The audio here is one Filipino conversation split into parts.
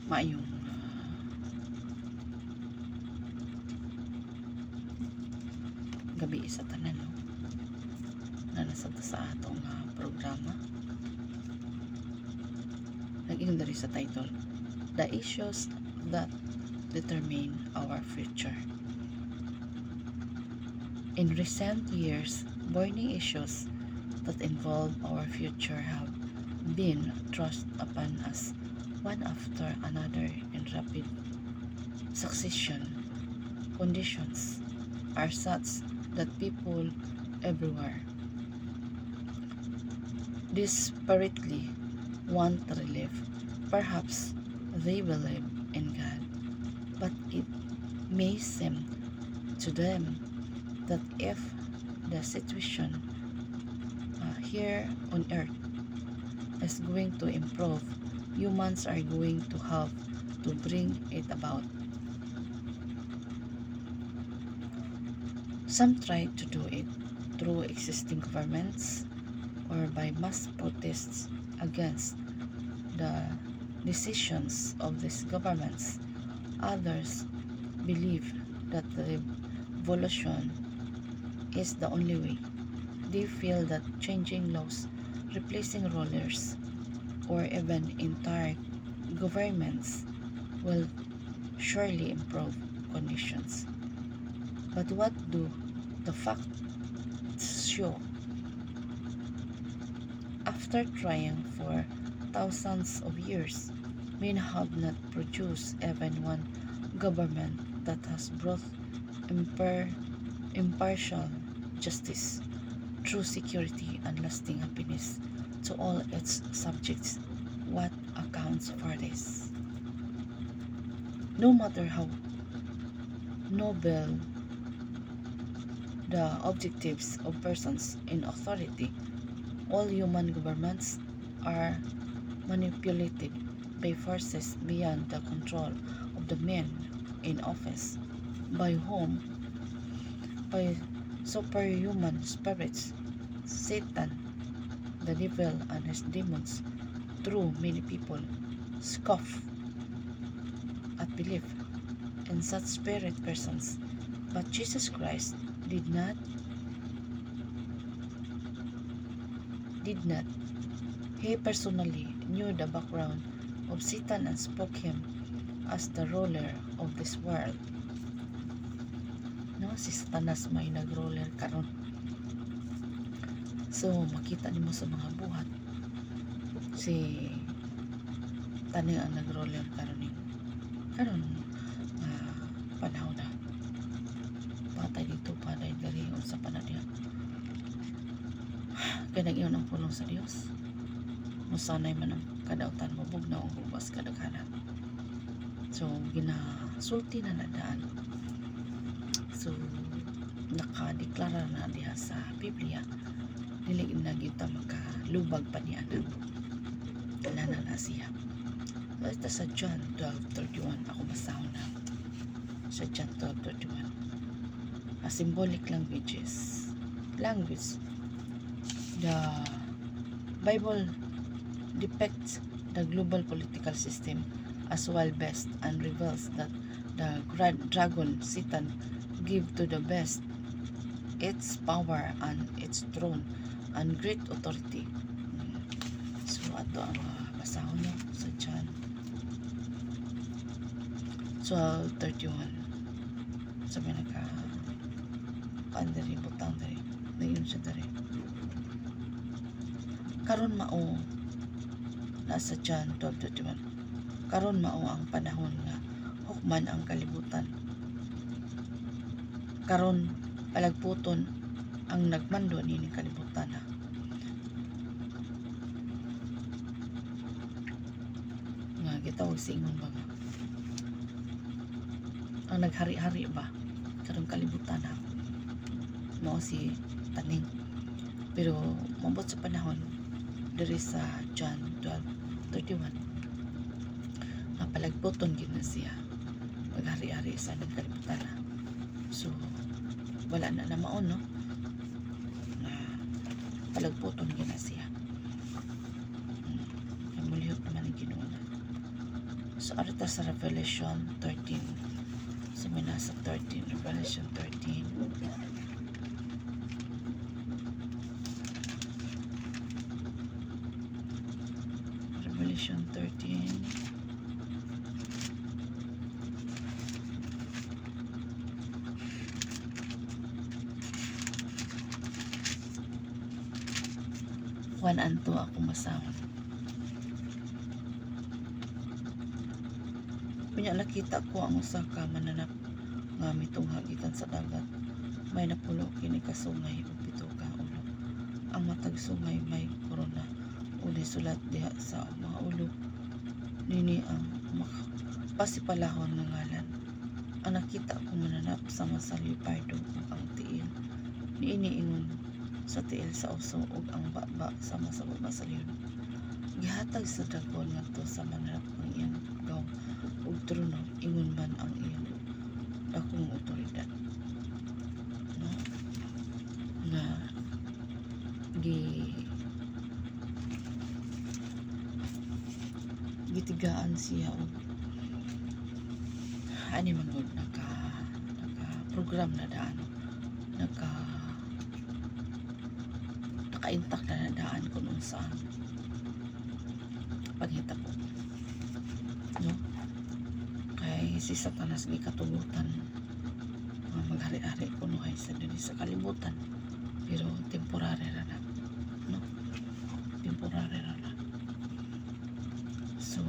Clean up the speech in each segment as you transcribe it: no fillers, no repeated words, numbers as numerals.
maayong gabi sa tanan, no? Na nasa sa atong programa. Nag-ingon diri sa title, The Issues That Determine Our Future. In recent years, burning issues that involve our future have been thrust upon us one after another in rapid succession. Conditions are such that people everywhere desperately want relief. Perhaps they believe in God, but it may seem to them that if the situation here on earth is going to improve, humans are going to have to bring it about. Some try to do it through existing governments or by mass protests against the decisions of these governments. Others believe that the revolution is the only way. They feel that changing laws, replacing rulers, or even entire governments will surely improve conditions. But what do the facts show? After trying for thousands of years, men have not produced even one government that has brought impartial justice, true security, and lasting happiness to all its subjects. What accounts for this? No matter how noble the objectives of persons in authority, all human governments are manipulated by forces beyond the control of the men in office, by whom? By superhuman spirits, Satan, the devil, and his demons. True, many people scoff at belief in such spirit persons, but Jesus Christ did not. He personally knew the background of Satan and spoke him as the ruler of this world. No, si Satanas may nag-ruler karon. So makita nimo sa mga buhat si tani ang nag-ruler karon ni. Karon panahon na. Patay dito, patay diri unsa pa na diha. Kaya nag-iyon ang pulong sa Dios. Musanay man ang kadautan mo bugnaw ang hubas kadaghanan. So ginasulti na nadaan. So nakadeklara na diha sa Biblia, dili na gyud ta makalubag pa niya na na siya. So ito sa John 12:31 ako basahon na. Sa John 12:31. A symbolic language. The Bible depicts the global political system as well best and reveals that the dragon Satan gave to the best its power and its throne and great authority. So ato ang basahon no sa John 12:31. Sabi naka pandiri butang dari dayon siya dari karon mao nasa John 12:31. Karon mao ang panahon nga hukman ang kalibutan. Karon palagputon ang nagmando nining kalibutan ha. Nga gitawag sa ingon ba nga ang naghari-hari ba karong kalibutan ha. Mao si taning. Pero mabot sa panahon diri sa John 12:31 nga palagputon gid na siya maghari-hari sa nagkalibutan na. So wala na maon no na palagputon gid na siya. Mulihok naman ang Ginoo na. So arita sa Revelation 13. So may nasa 13, Revelation 13. Revelation 13. One and two ako masama. Kunya nakita ko ang usa ka mananap nga mitungha gikan sa dagat. May napulo kini ka sungay ug pito ka ulo. Ang matag sungay may korona uli sulat diha sa mga ulo. Nini ang pasipalahon nga ngalan. Ang nakita ko mananap sama sa leopardo ug ang tiil. Niini ingon sa tiil sa uso ug ang baba sama sa baba sa leon. Gihatag sa dragon ngadto sa mananap ang iyang gaw ug trono, ingon man ang iyang dakong otoridad. No? Na gitigaan siya og ani man gud naka program na daan naka-intact na daan kung saan paghitabo, no? Kay si Satanas ni katugutan mga maghari-hari kuno ay sa dili sa kalibutan, pero temporary ra na, no? Temporary ra na. So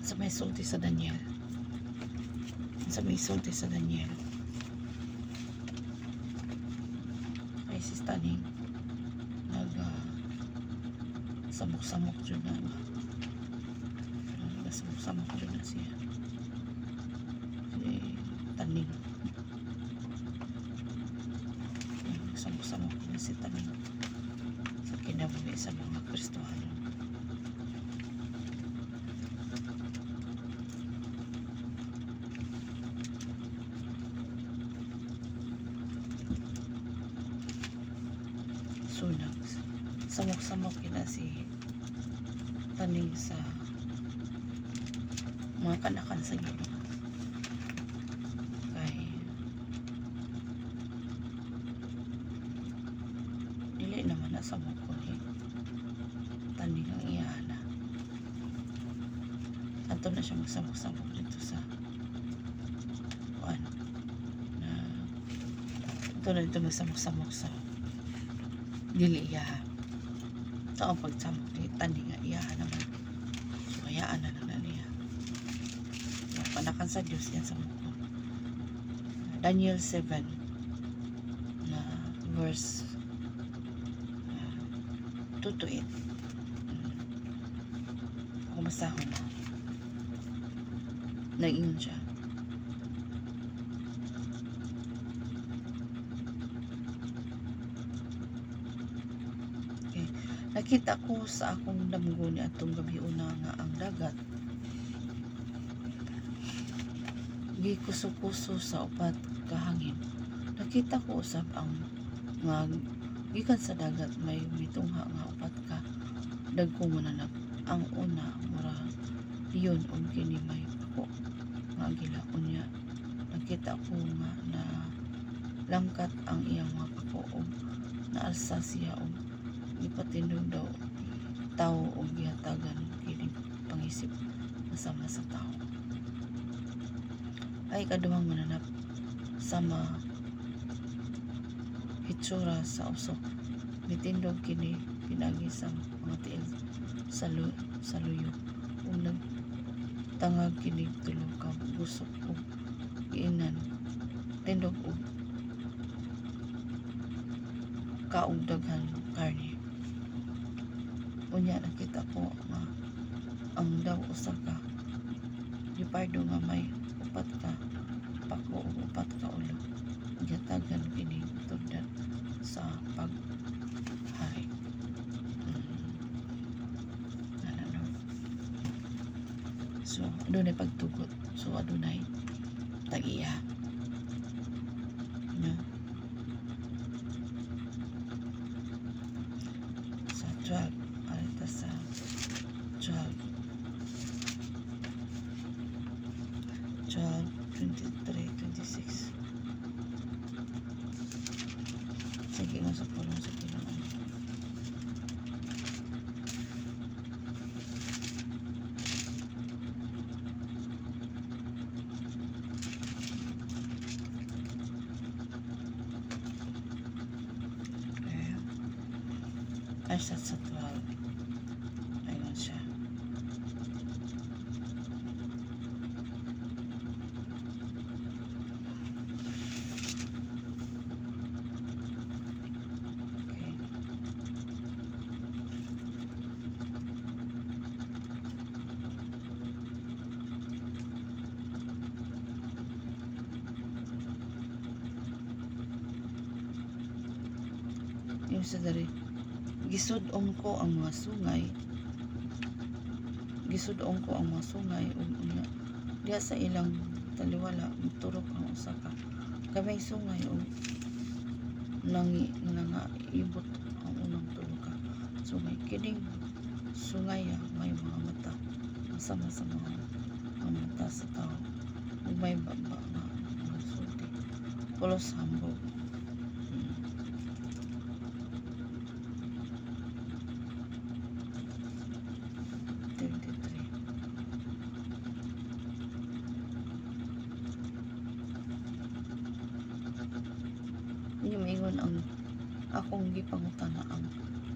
sa may sulti sa Daniel, ay si Staning samok-samok dyan na samok-samok dyan na siya si Taning, samok-samok na si Taning sa kinabuhi sa mga Kristohano. So samok-samok kina si Taning sa mga kanakan sa Ginoo. Kay dili naman na samok ko ni Taning ang iyana. Ato na siya magsamok-samok dito sa na ato na dito magsamok-samok sa dili iya sa ang pagsamok ni Taning nga iya naman, so hayaan na lang na niya panakan sa Diyos yan sa mukha. Daniel 7 na verse 2 to 8. Ako masahon na nag-ingon siya. Nakita ko sa akong damgo ni atong gabi una nga ang dagat gikuso-kuso sa upat ka hangin. Nakita ko usab ang nga gikan sa dagat may mitungha nga upat ka dagkong mananap. Ang una mura diyon og kini may pako nga gilaon niya. Nakita ko nga na langkat ang iyang mga pako og naalsa siya og ipatindog daw tao o gihatagan kini pangisip masama sa tao. Ay kaduhang mananap sama hitsura sa usok mitindog kini pinagi sa mga tiil sa luyo ug nagtangag kini tulo ka busok ug giinan tindog ug kaog daghan karne. Unya nakita ko nga ang daw usa ka leopardo nga may upat ka pako o upat ka ulo gihatagan kini tugdan sa paghari. Ano. So adunay pagtugot, so adunay tag-iya, no? Sa 12 arita sa 12, 12, 23, 26. Sige nga sa pulong sa Pinoon. Okay. Ay, sa 12. Ayun siya. Okay. Yung sa dari, gisudong ko ang mga sungay, gisudong ko ang mga sungay ug unya diha sa ilang taliwala turok ang usa ka kamay sungay ug nangaibot ang unang tulo ka sungay. Kining sungay may mga mata, masama sa mga mata sa tao ug may baba nga nagsulti pulos hambog. 23. Yung ingon ang akong gipangutana ang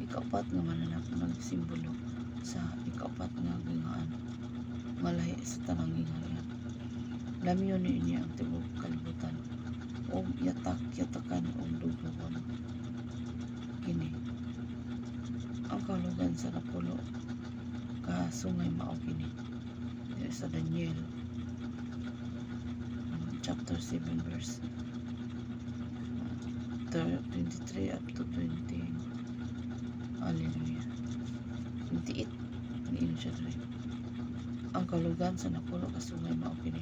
ikaapat nga mananap magsimbolo sa ikaapat nga gingaan nga lahi sa tanang gingharian. Lamyon niya ang tibok kalibutan o yatakan o duguhon. Kini ang kalugan sa napulo ka sungay mao kini sa Daniel chapter 7 verse 23 up to 20. Hallelujah. 28 niin siya rin. Ang kalugan sa napulo ka sungay mao kini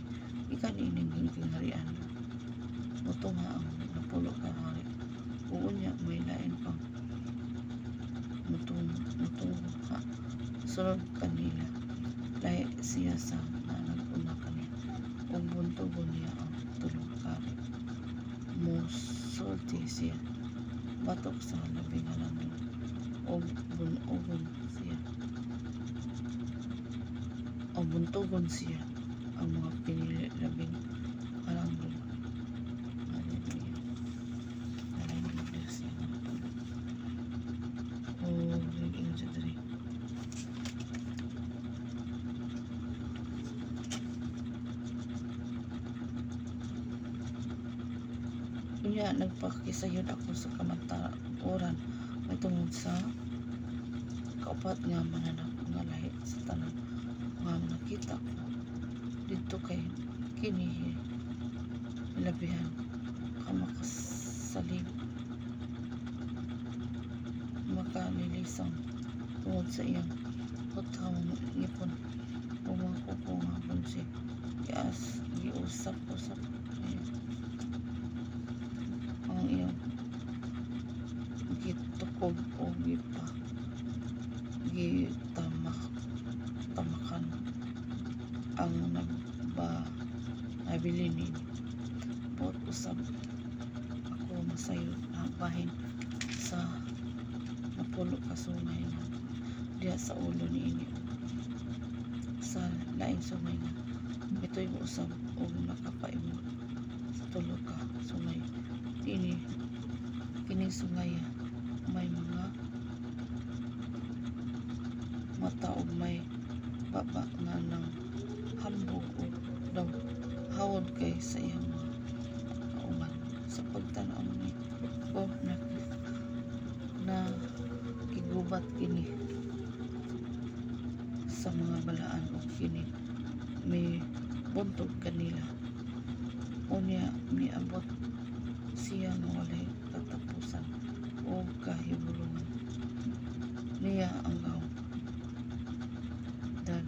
ikan ining gingharian. Muto nga ang napulo ka hari. Unya may lain pang mutong ha sunod kanila lahi siya sa naguna kanila ug buntogon niya ang tulong kari musulti siya batok sa labing halandon ug bunugon siya o buntogon siya ang mga pinili labing halandon. Hallelujah. Hallelujah siya o naging sa diri. Kunya nagpakisayod ako sa kamantaoran may tungod sa kaupat nga mananap nga lahi sa tanan nga nakita ko dito kay kini labihan ka makasalig makalilisang tungod sa iyang hutang ngipon o mga kuko nga bunsi kias giusap-usap ang iyong gitukob o tamakan ang nabili ni bot usab ako masayo na bahin sa napulo ka sungay na diha sa ulo ni inyo sa laing sungay nga ito'y usab o nakapaimot sa tulo ka sungay. Kining sungay may mga mata o may baba nga ng hambog o daw hawod kay sa iyang mga kauman sa pagtanaw ni ko na kigubat kini sa mga balaan o kini may buntog kanila o niya miabot siya nga walay katapusan o kahibulungan niya ang gaw dan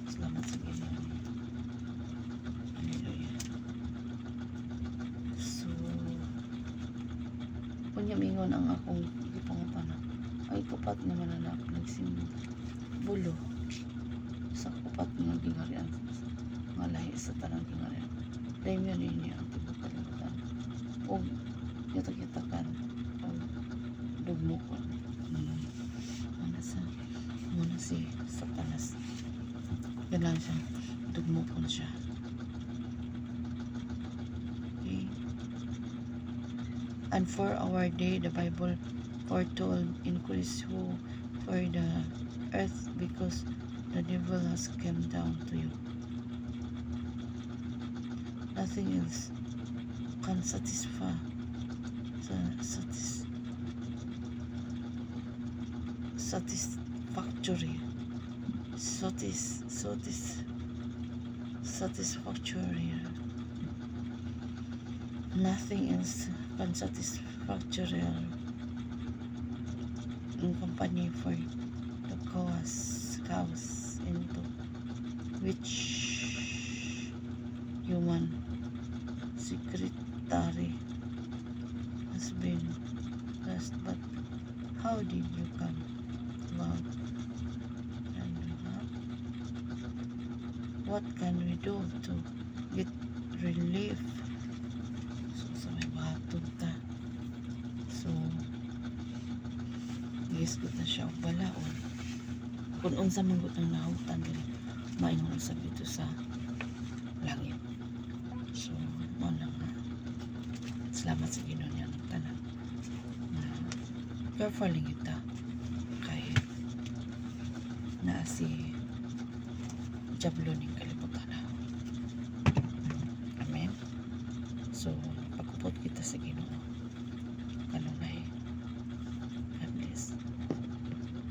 salamat sa Ginoo. Hallelujah. mingon ang akong ipangutana. Ay kupat naman anak nagsimbulo sa kupat nga gingarian nga lahi sa tanang gingarian. Dahil yun niya ang tibok kalimutan. O kita-kitakan o dugmukon. Muna si Satanas. Ganun siya. Dugmukon siya. Okay. And for our day, the Bible foretold increase who for the earth because the devil has come down to you. Nothing else can satisfactory nothing else can satisfactory in company for the chaos into which human secretary has been lost. But how did you come love and what can we do to get relief? So sa may bahatod ta. So giisgot na siya og balaod. Kung unsa man gud ang nahutan diri maingon sa bito sa langit. So mo na nga. Salamat sa Ginoo niya ng tanan. Careful lang kita kay na si Diablo ning kalibutan na. Amen. So pagkupot kita sa Ginoo.